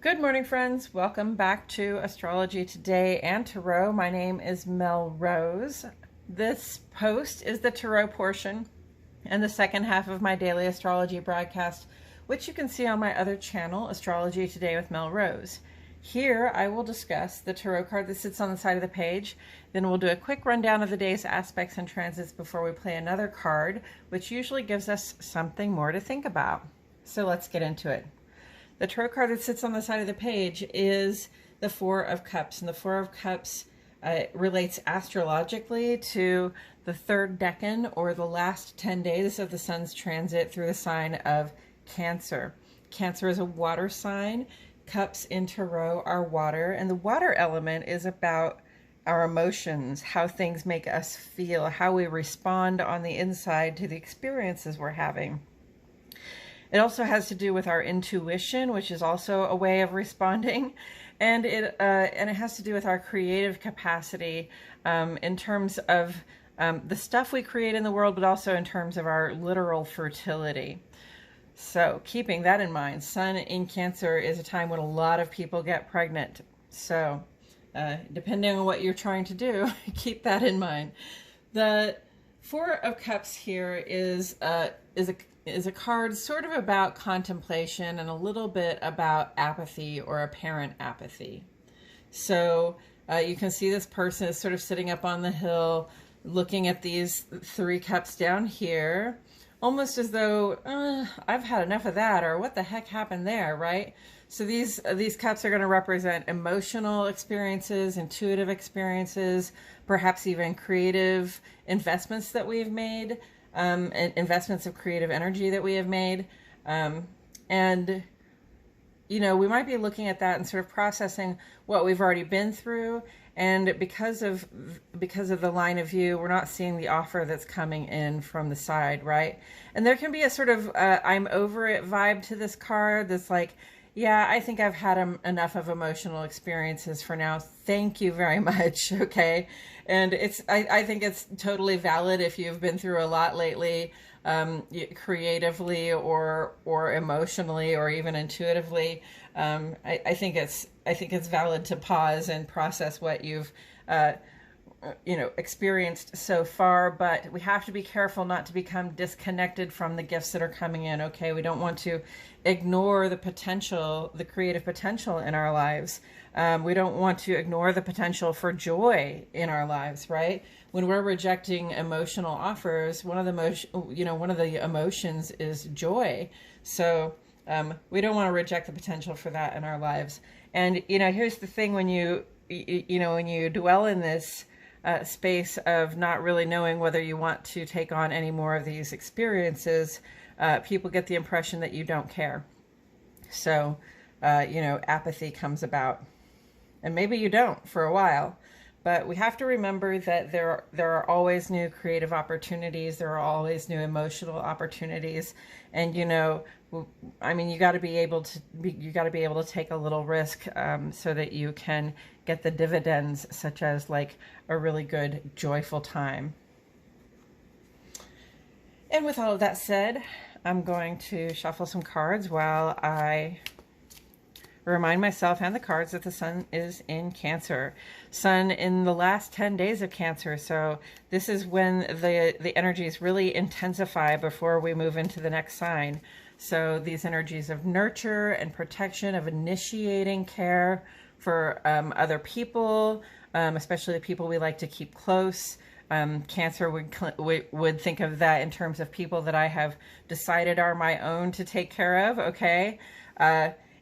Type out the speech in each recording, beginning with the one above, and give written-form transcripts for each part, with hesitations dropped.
Good morning, friends. Welcome back to Astrology Today and Tarot. My name is Mel Rose. This post is the Tarot portion and the second half of my daily astrology broadcast, which you can see on my other channel, Astrology Today with Mel Rose. Here I will discuss the tarot card that sits on the side of the page. Then we'll do a quick rundown of the day's aspects and transits before we play another card, which usually gives us something more to think about. So let's get into it. The tarot card that sits on the side of the page is the Four of Cups, and the Four of Cups relates astrologically to the third decan, or the last 10 days of the sun's transit through the sign of Cancer. Cancer is a water sign. Cups in tarot are water, and the water element is about our emotions, how things make us feel, how we respond on the inside to the experiences we're having. It also has to do with our intuition, which is also a way of responding, and it has to do with our creative capacity in terms of the stuff we create in the world, but also in terms of our literal fertility. So keeping that in mind, Sun in Cancer is a time when a lot of people get pregnant. So depending on what you're trying to do, keep that in mind. The Four of Cups here is a card sort of about contemplation and a little bit about apathy or apparent apathy. So you can see this person is sort of sitting up on the hill looking at these three cups down here, almost as though I've had enough of that, or what the heck happened there, right? So these cups are going to represent emotional experiences, intuitive experiences, perhaps even creative investments that we've made. Investments of creative energy that we have made. And, you know, we might be looking at that and sort of processing what we've already been through. And because of the line of view, we're not seeing the offer that's coming in from the side, right? And there can be a sort of I'm over it vibe to this card that's like, yeah, I think I've had enough of emotional experiences for now. Thank you very much. Okay. And I think it's totally valid if you've been through a lot lately, creatively or emotionally or even intuitively. I think it's valid to pause and process what you've, experienced so far, but we have to be careful not to become disconnected from the gifts that are coming in. Okay. We don't want to ignore the potential, the creative potential in our lives. We don't want to ignore the potential for joy in our lives, right? When we're rejecting emotional offers, one of the emotions is joy. So we don't want to reject the potential for that in our lives. And here's the thing: when you dwell in this space of not really knowing whether you want to take on any more of these experiences, people get the impression that you don't care. So, apathy comes about. And maybe you don't for a while, but we have to remember that there are always new creative opportunities. There are always new emotional opportunities. And, you got to be able to take a little risk so that you can get the dividends, such as like a really good, joyful time. And with all of that said, I'm going to shuffle some cards while I remind myself and the cards that the sun is in Cancer. Sun in the last 10 days of Cancer. So this is when the energies really intensify before we move into the next sign. So these energies of nurture and protection, of initiating care for other people, especially the people we like to keep close. Cancer would think of that in terms of people that I have decided are my own to take care of, okay?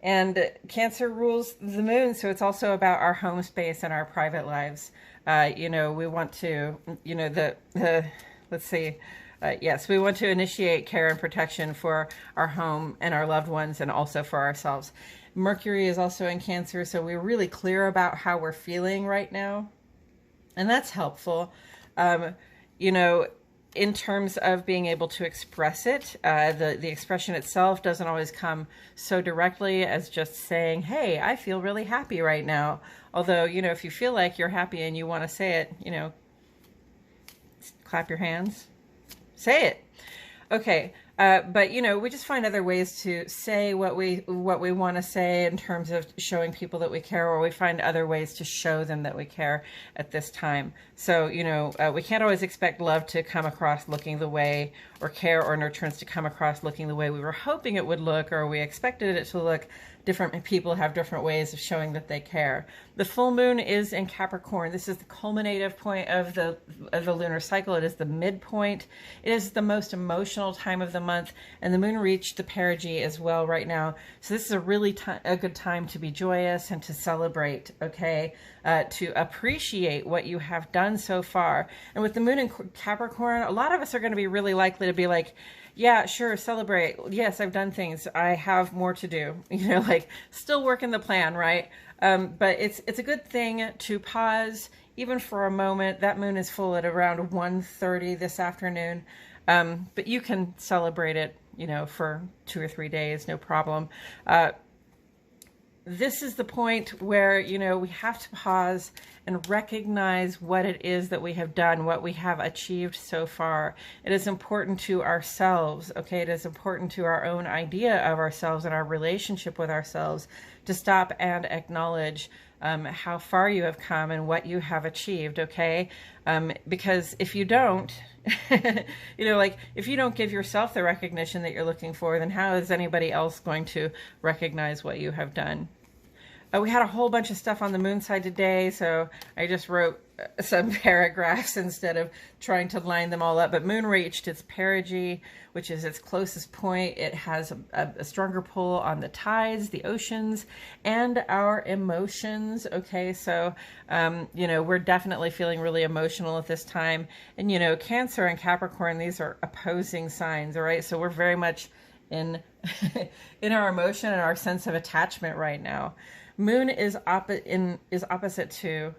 And Cancer rules the moon, so it's also about our home space and our private lives. We want to, let's see. Yes, we want to initiate care and protection for our home and our loved ones, and also for ourselves. Mercury is also in Cancer, so we're really clear about how we're feeling right now. And that's helpful. In terms of being able to express it, the expression itself doesn't always come so directly as just saying, hey, I feel really happy right now. Although, if you feel like you're happy and you want to say it, clap your hands, say it. Okay. But you know, we just find other ways to say what we want to say in terms of showing people that we care, or we find other ways to show them that we care at this time. So you know, we can't always expect love to come across looking the way, or care or nurturance to come across looking the way we were hoping it would look, or we expected it to look. Different people have different ways of showing that they care. The full moon is in Capricorn. This is the culminative point of the lunar cycle. It is the midpoint. It is the most emotional time of the month, and the moon reached the perigee as well right now. So this is a really a good time to be joyous and to celebrate, okay? To appreciate what you have done so far. And with the moon in Capricorn, a lot of us are going to be really likely to be like, yeah, sure, celebrate. Yes, I've done things. I have more to do. You know, like still working the plan, right? But it's a good thing to pause even for a moment. That moon is full at around 1:30 this afternoon. But you can celebrate it, you know, for 2 or 3 days, no problem. This is the point where, you know, we have to pause and recognize what it is that we have done, what we have achieved so far. It is important to ourselves, okay? It is important to our own idea of ourselves and our relationship with ourselves to stop and acknowledge how far you have come and what you have achieved, okay? Because if you don't, you know, like if you don't give yourself the recognition that you're looking for, then how is anybody else going to recognize what you have done? We had a whole bunch of stuff on the moon side today, so I just wrote some paragraphs instead of trying to line them all up. But moon reached its perigee, which is its closest point. It has a stronger pull on the tides, the oceans, and our emotions. Okay, so, you know, we're definitely feeling really emotional at this time. And, you know, Cancer and Capricorn, these are opposing signs, all right? So we're very much in, in our emotion and our sense of attachment right now. Moon is opposite to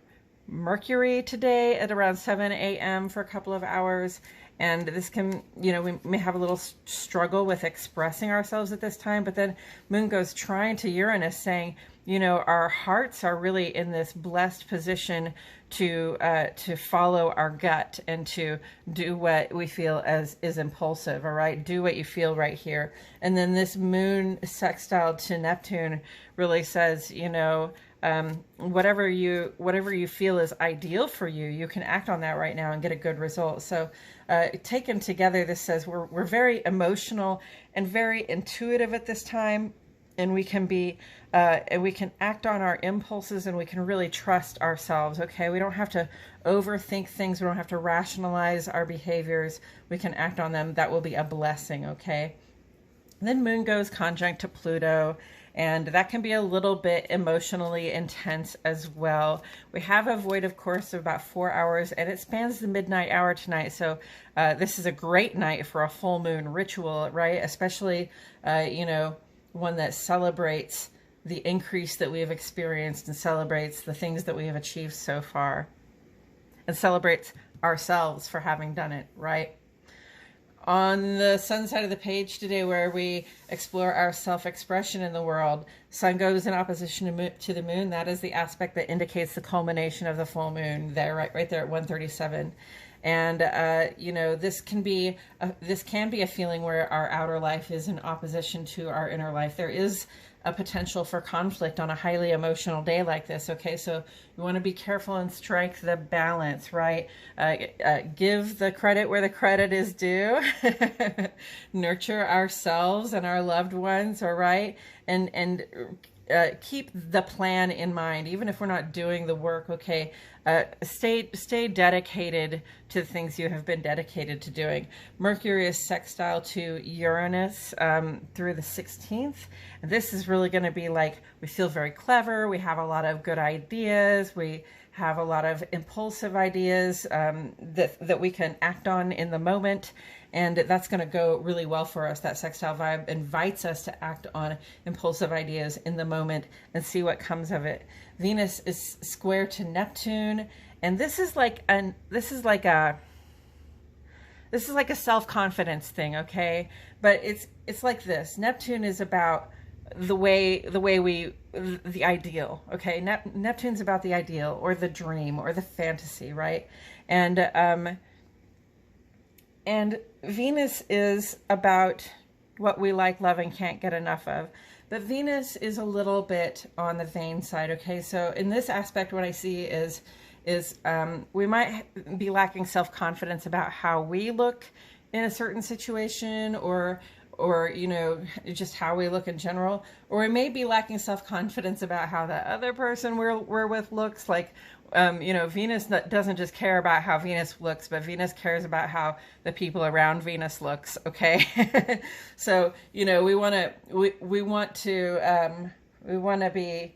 Mercury today at around 7 a.m. for a couple of hours. And this can, you know, we may have a little struggle with expressing ourselves at this time, but then Moon goes trine to Uranus saying, you know, our hearts are really in this blessed position to follow our gut and to do what we feel is impulsive, all right? Do what you feel right here. And then this moon sextile to Neptune really says, you know, whatever you feel is ideal for you, you can act on that right now and get a good result. So taken together, this says we're very emotional and very intuitive at this time. And we can be, and we can act on our impulses, and we can really trust ourselves, okay? We don't have to overthink things. We don't have to rationalize our behaviors. We can act on them. That will be a blessing, okay? And then Moon goes conjunct to Pluto, and that can be a little bit emotionally intense as well. We have a void, of course, of about 4 hours, and it spans the midnight hour tonight. So this is a great night for a full moon ritual, right? Especially, you know, one that celebrates the increase that we have experienced and celebrates the things that we have achieved so far and celebrates ourselves for having done it, right? On the sun side of the page today, where we explore our self-expression in the world, sun goes in opposition to the moon. That is the aspect that indicates the culmination of the full moon there, right there at 1:37. And, you know, this can be a feeling where our outer life is in opposition to our inner life. There is a potential for conflict on a highly emotional day like this, okay? So you want to be careful and strike the balance, right? Give the credit where the credit is due. Nurture ourselves and our loved ones, all right? And keep the plan in mind, even if we're not doing the work, okay? Stay dedicated to the things you have been dedicated to doing. Mercury is sextile to Uranus through the 16th. And this is really going to be like, we feel very clever. We have a lot of good ideas. We have a lot of impulsive ideas that we can act on in the moment. And that's going to go really well for us. That sextile vibe invites us to act on impulsive ideas in the moment and see what comes of it. Venus is square to Neptune, and this is like a self-confidence thing, okay? But it's like this. Neptune is about the ideal, okay? Neptune's about the ideal or the dream or the fantasy, right? And And Venus is about what we like, love, and can't get enough of. But Venus is a little bit on the vain side, okay? So in this aspect, what I see is we might be lacking self-confidence about how we look in a certain situation, or you know, just how we look in general, or we may be lacking self-confidence about how the other person we're with looks. Like, you know, Venus doesn't just care about how Venus looks, but Venus cares about how the people around Venus looks. Okay, so you know, we want to be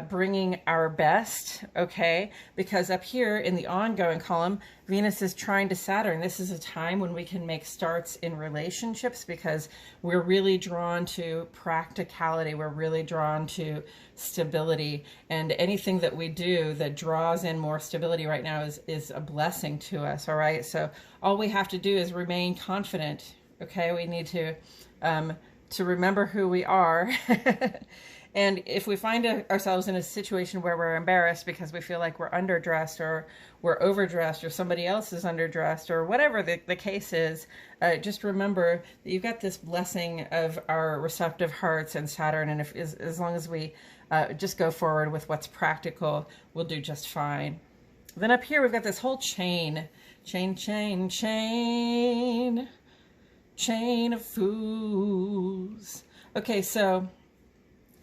bringing our best, okay? Because up here in the ongoing column, Venus is trine to Saturn. This is a time when we can make starts in relationships because we're really drawn to practicality. We're really drawn to stability, and anything that we do that draws in more stability right now is a blessing to us, all right? So all we have to do is remain confident, okay? We need to remember who we are. And if we find ourselves in a situation where we're embarrassed because we feel like we're underdressed or we're overdressed or somebody else is underdressed or whatever the case is, just remember that you've got this blessing of our receptive hearts and Saturn. And as long as we just go forward with what's practical, we'll do just fine. Then up here, we've got this whole chain of fools. Okay, so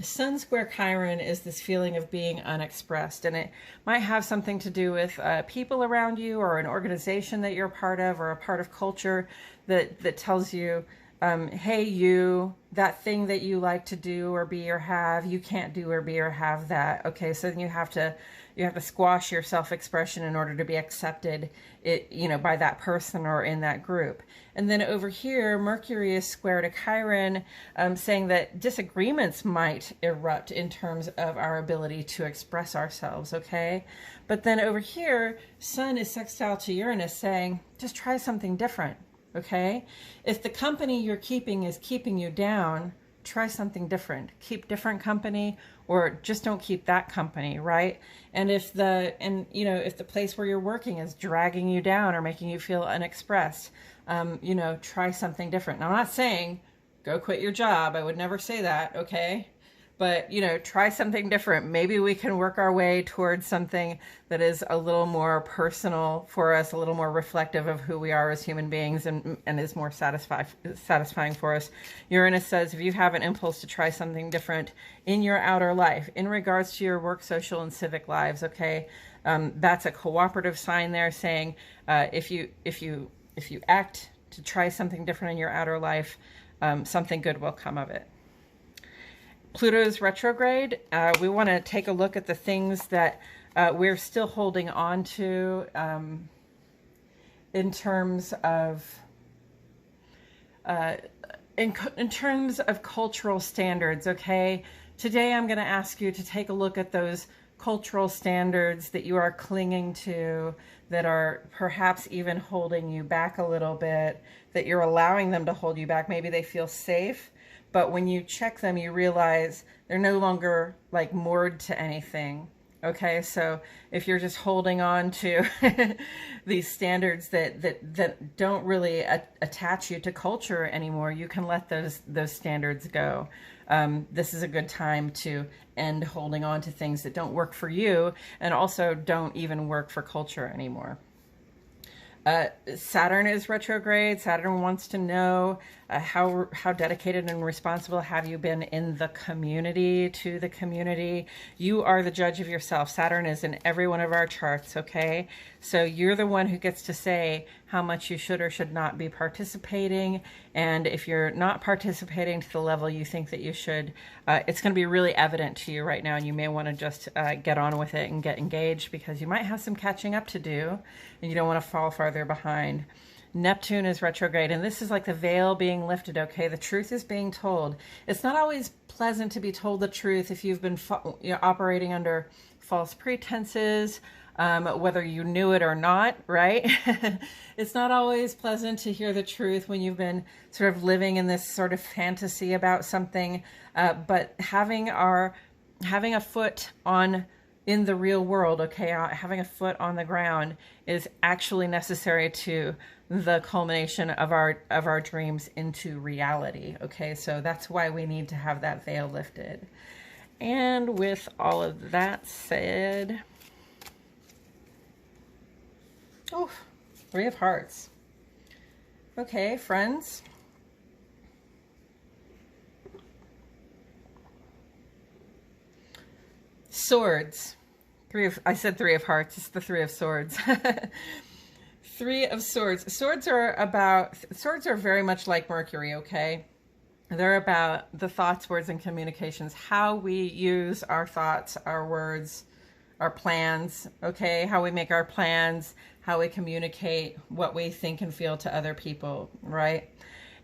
Sun Square Chiron is this feeling of being unexpressed, and it might have something to do with people around you or an organization that you're a part of or a part of culture that tells you, hey, you, that thing that you like to do or be or have, you can't do or be or have that. Okay, so then you have to squash your self-expression in order to be accepted, by that person or in that group. And then over here, Mercury is square to Chiron, saying that disagreements might erupt in terms of our ability to express ourselves, okay? But then over here, Sun is sextile to Uranus, saying, just try something different, okay? If the company you're keeping is keeping you down, try something different. Keep different company, or just don't keep that company, right? And if the place where you're working is dragging you down or making you feel unexpressed, try something different. Now, I'm not saying go quit your job. I would never say that, okay? But, try something different. Maybe we can work our way towards something that is a little more personal for us, a little more reflective of who we are as human beings, and is more satisfying for us. Uranus says if you have an impulse to try something different in your outer life, in regards to your work, social, and civic lives, okay, that's a cooperative sign there saying if you act to try something different in your outer life, something good will come of it. Pluto's retrograde. We want to take a look at the things that we're still holding on to in terms of cultural standards. Okay, today I'm going to ask you to take a look at those cultural standards that you are clinging to, that are perhaps even holding you back a little bit, that you're allowing them to hold you back. Maybe they feel safe, but when you check them, you realize they're no longer like moored to anything. Okay, so if you're just holding on to these standards that don't really attach you to culture anymore, you can let those standards go. This is a good time to end holding on to things that don't work for you and also don't even work for culture anymore. Saturn is retrograde. Saturn wants to know how dedicated and responsible have you been in the community, to the community. You are the judge of yourself. Saturn is in every one of our charts, okay? So you're the one who gets to say how much you should or should not be participating. And if you're not participating to the level you think that you should, it's going to be really evident to you right now. And you may want to just get on with it and get engaged, because you might have some catching up to do and you don't want to fall farther behind. Neptune is retrograde, and this is like the veil being lifted, okay? The truth is being told. It's not always pleasant to be told the truth if you've been operating under false pretenses, whether you knew it or not, right? It's not always pleasant to hear the truth when you've been sort of living in this sort of fantasy about something, but having a foot on in the real world, okay, having a foot on the ground is actually necessary to the culmination of our dreams into reality. Okay, so that's why we need to have that veil lifted. And with all of that said, oh, Three of Hearts. Okay, friends. Swords. I said Three of Hearts. It's the Three of Swords. Three of Swords. Swords are very much like Mercury, okay? They're about the thoughts, words, and communications. How we use our thoughts, our words, our plans, okay? How we make our plans, how we communicate what we think and feel to other people, right?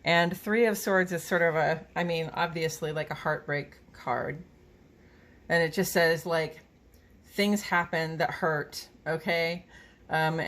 And Three of Swords is sort of obviously like a heartbreak card. And it just says, like, things happen that hurt, okay? And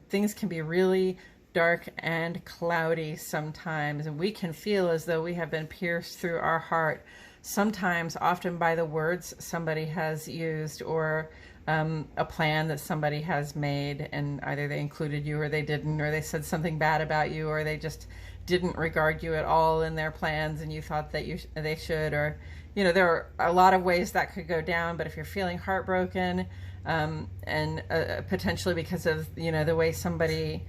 things can be really dark and cloudy sometimes, and we can feel as though we have been pierced through our heart, sometimes, often by the words somebody has used, or a plan that somebody has made, and either they included you or they didn't, or they said something bad about you, or they just didn't regard you at all in their plans and you thought that they should, or there are a lot of ways that could go down. But if you're feeling heartbroken, and potentially because of the way somebody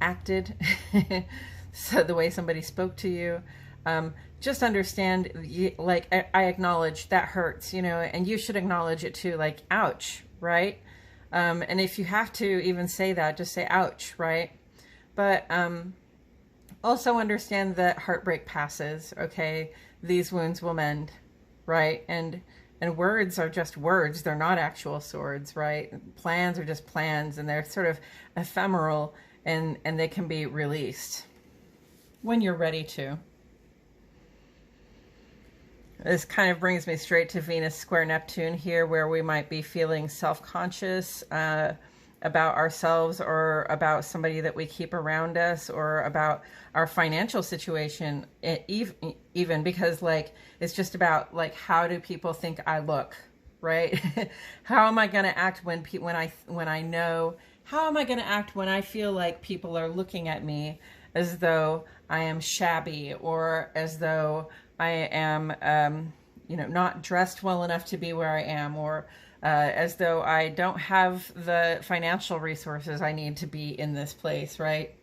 acted, so the way somebody spoke to you, just understand, like, I acknowledge that hurts, and you should acknowledge it too, like, ouch, right? And if you have to even say that, just say ouch, right? But also understand that heartbreak passes, okay? These wounds will mend, right? And words are just words. They're not actual swords, right? Plans are just plans, and they're sort of ephemeral, and they can be released when you're ready to. This kind of brings me straight to Venus square Neptune here, where we might be feeling self-conscious about ourselves, or about somebody that we keep around us, or about our financial situation, even because, like, it's just about, like, how do people think I look, right? How am I going to act when I know? How am I going to act when I feel like people are looking at me as though I am shabby, or as though I am, not dressed well enough to be where I am, or as though I don't have the financial resources I need to be in this place, right?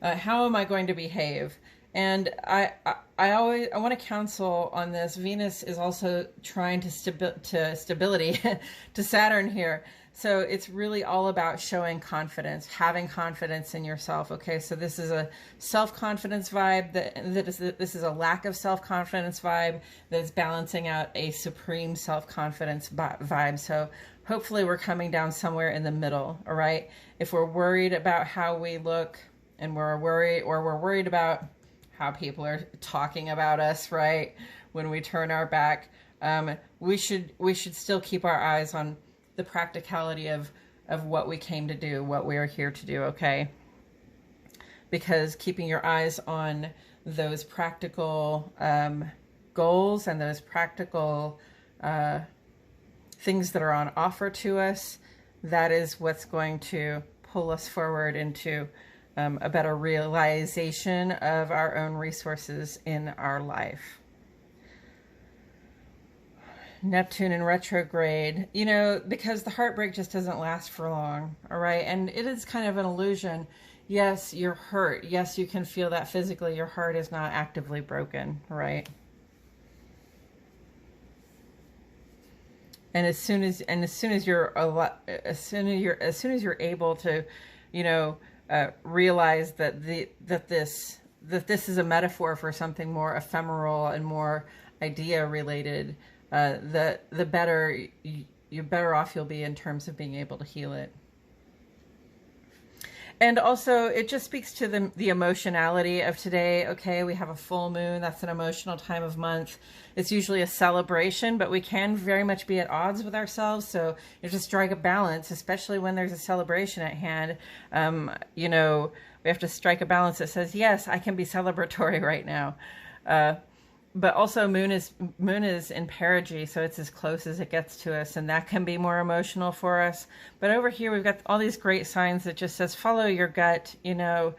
How am I going to behave? And I want to counsel on this. Venus is also trying to stability to Saturn here. So it's really all about showing confidence, having confidence in yourself. Okay, so this is a self-confidence vibe. This is a lack of self-confidence vibe that's balancing out a supreme self-confidence vibe. So hopefully we're coming down somewhere in the middle. All right. If we're worried about how we look, and we're worried about how people are talking about us, right, when we turn our back, we should still keep our eyes on the practicality of what we came to do, what we are here to do, okay? Because keeping your eyes on those practical goals and those practical things that are on offer to us, that is what's going to pull us forward into a better realization of our own resources in our life. Neptune in retrograde, because the heartbreak just doesn't last for long, all right? And it is kind of an illusion. Yes, you're hurt. Yes, you can feel that physically. Your heart is not actively broken, right? And as soon as you're able to, realize that this is a metaphor for something more ephemeral and more idea related, the better you're better off you'll be in terms of being able to heal it. And also, it just speaks to the emotionality of today. Okay, we have a full moon. That's an emotional time of month. It's usually a celebration, but we can very much be at odds with ourselves. So you have to strike a balance, especially when there's a celebration at hand. We have to strike a balance that says, yes, I can be celebratory right now. but also moon is in perigee, so it's as close as it gets to us, and that can be more emotional for us. But over here we've got all these great signs that just says follow your gut, you know,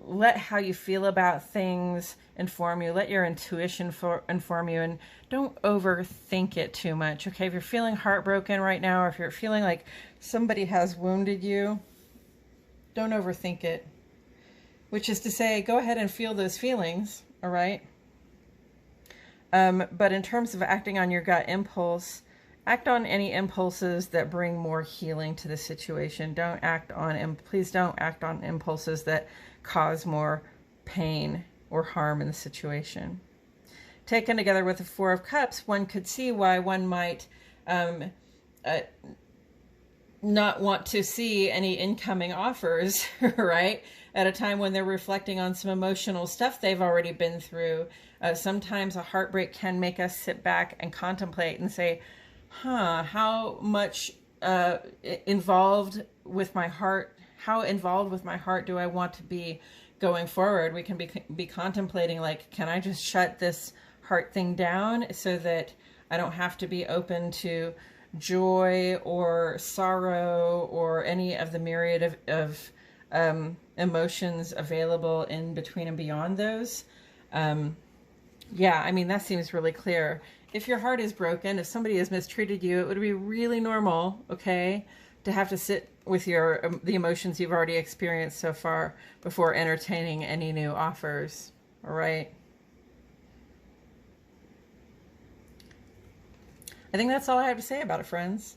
let how you feel about things inform you, let your intuition inform you, and don't overthink it too much. Okay, if you're feeling heartbroken right now, or if you're feeling like somebody has wounded you, don't overthink it. Which is to say, go ahead and feel those feelings, all right? But in terms of acting on your gut impulse, act on any impulses that bring more healing to the situation. Please don't act on impulses that cause more pain or harm in the situation. Taken together with the Four of Cups, one could see why one might not want to see any incoming offers, right? At a time when they're reflecting on some emotional stuff they've already been through. Sometimes a heartbreak can make us sit back and contemplate and say, how much involved with my heart, how involved with my heart do I want to be going forward? We can be contemplating, like, can I just shut this heart thing down so that I don't have to be open to joy or sorrow or any of the myriad of emotions available in between and beyond those. Yeah, I mean, that seems really clear. If your heart is broken, if somebody has mistreated you, it would be really normal, okay, to have to sit with the emotions you've already experienced so far before entertaining any new offers, all right? I think that's all I have to say about it, friends.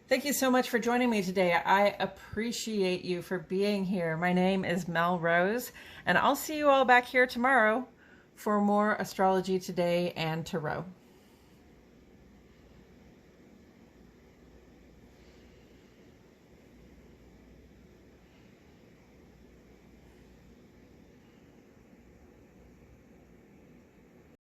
Thank you so much for joining me today. I appreciate you for being here. My name is Mel Rose, and I'll see you all back here tomorrow for more Astrology Today and Tarot.